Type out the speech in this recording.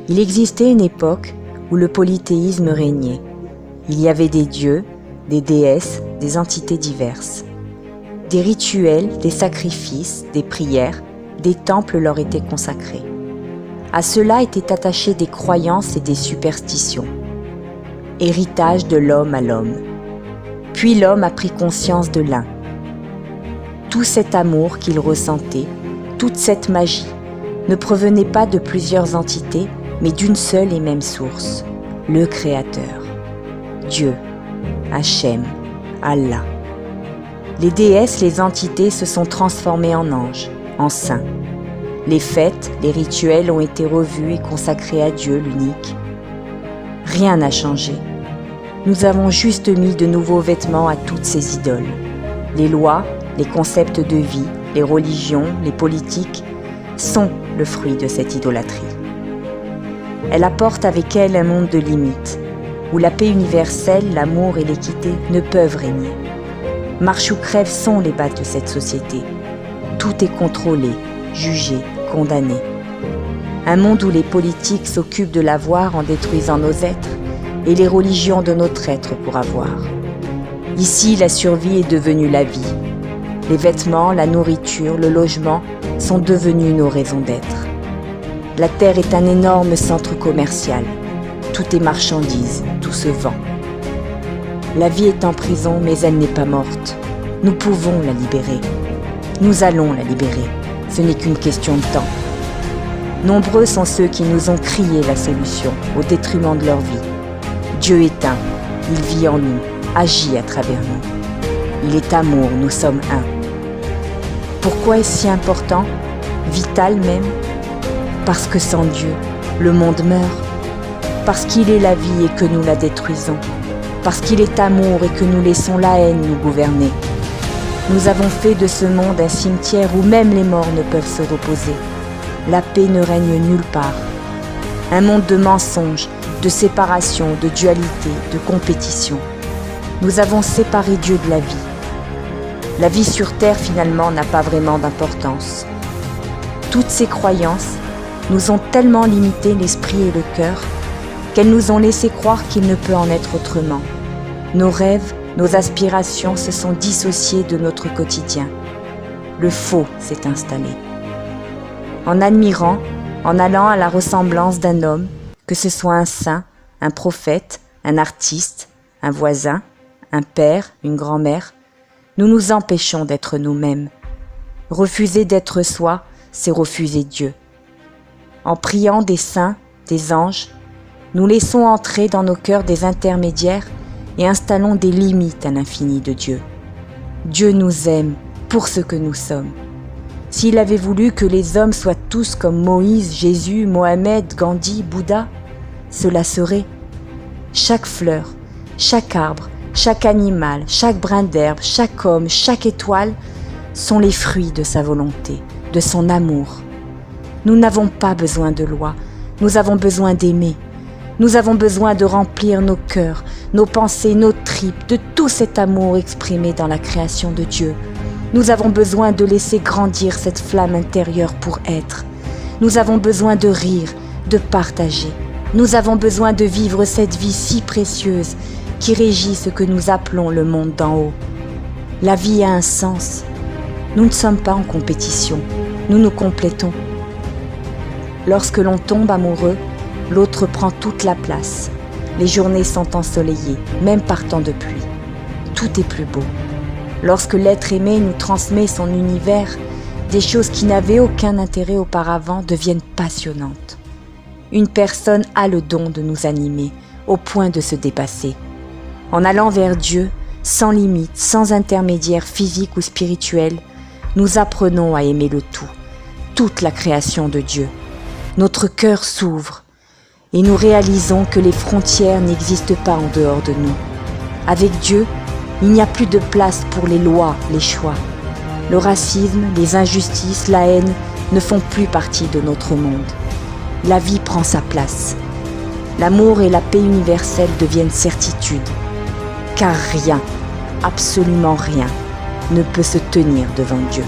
Il existait une époque où le polythéisme régnait. Il y avait des dieux, des déesses, des entités diverses. Des rituels, des sacrifices, des prières, des temples leur étaient consacrés. À cela étaient attachées des croyances et des superstitions. Héritage de l'homme à l'homme. Puis l'homme a pris conscience de l'un. Tout cet amour qu'il ressentait, toute cette magie, ne provenait pas de plusieurs entités, mais d'une seule et même source, le Créateur. Dieu, Hachem, Allah. Les déesses, les entités se sont transformées en anges, en saints. Les fêtes, les rituels ont été revus et consacrés à Dieu l'unique. Rien n'a changé. Nous avons juste mis de nouveaux vêtements à toutes ces idoles. Les lois, les concepts de vie, les religions, les politiques sont le fruit de cette idolâtrie. Elle apporte avec elle un monde de limites, où la paix universelle, l'amour et l'équité ne peuvent régner. Marche ou crève sont les bases de cette société. Tout est contrôlé, jugé, condamné. Un monde où les politiques s'occupent de l'avoir en détruisant nos êtres et les religions de notre être pour avoir. Ici, la survie est devenue la vie. Les vêtements, la nourriture, le logement sont devenus nos raisons d'être. La terre est un énorme centre commercial. Tout est marchandise, tout se vend. La vie est en prison, mais elle n'est pas morte. Nous pouvons la libérer. Nous allons la libérer. Ce n'est qu'une question de temps. Nombreux sont ceux qui nous ont crié la solution au détriment de leur vie. Dieu est un, il vit en nous, agit à travers nous. Il est amour, nous sommes un. Pourquoi est-ce si important, vital même? Parce que sans Dieu, le monde meurt. Parce qu'il est la vie et que nous la détruisons. Parce qu'il est amour et que nous laissons la haine nous gouverner. Nous avons fait de ce monde un cimetière où même les morts ne peuvent se reposer. La paix ne règne nulle part. Un monde de mensonges, de séparation, de dualité, de compétition. Nous avons séparé Dieu de la vie. La vie sur terre finalement n'a pas vraiment d'importance. Toutes ces croyances nous ont tellement limité l'esprit et le cœur qu'elles nous ont laissé croire qu'il ne peut en être autrement. Nos rêves, nos aspirations se sont dissociés de notre quotidien. Le faux s'est installé. En admirant, en allant à la ressemblance d'un homme, que ce soit un saint, un prophète, un artiste, un voisin, un père, une grand-mère, nous nous empêchons d'être nous-mêmes. Refuser d'être soi, c'est refuser Dieu. En priant des saints, des anges, nous laissons entrer dans nos cœurs des intermédiaires et installons des limites à l'infini de Dieu. Dieu nous aime pour ce que nous sommes. S'il avait voulu que les hommes soient tous comme Moïse, Jésus, Mohamed, Gandhi, Bouddha, cela serait. Chaque fleur, chaque arbre, chaque animal, chaque brin d'herbe, chaque homme, chaque étoile sont les fruits de sa volonté, de son amour. Nous n'avons pas besoin de loi, nous avons besoin d'aimer. Nous avons besoin de remplir nos cœurs, nos pensées, nos tripes, de tout cet amour exprimé dans la création de Dieu. Nous avons besoin de laisser grandir cette flamme intérieure pour être. Nous avons besoin de rire, de partager. Nous avons besoin de vivre cette vie si précieuse qui régit ce que nous appelons le monde d'en haut. La vie a un sens. Nous ne sommes pas en compétition, nous nous complétons. Lorsque l'on tombe amoureux, l'autre prend toute la place. Les journées sont ensoleillées, même par temps de pluie. Tout est plus beau. Lorsque l'être aimé nous transmet son univers, des choses qui n'avaient aucun intérêt auparavant deviennent passionnantes. Une personne a le don de nous animer, au point de se dépasser. En allant vers Dieu, sans limite, sans intermédiaire physique ou spirituel, nous apprenons à aimer le tout, toute la création de Dieu. Notre cœur s'ouvre et nous réalisons que les frontières n'existent pas en dehors de nous. Avec Dieu, il n'y a plus de place pour les lois, les choix. Le racisme, les injustices, la haine ne font plus partie de notre monde. La vie prend sa place. L'amour et la paix universelle deviennent certitudes. Car rien, absolument rien, ne peut se tenir devant Dieu.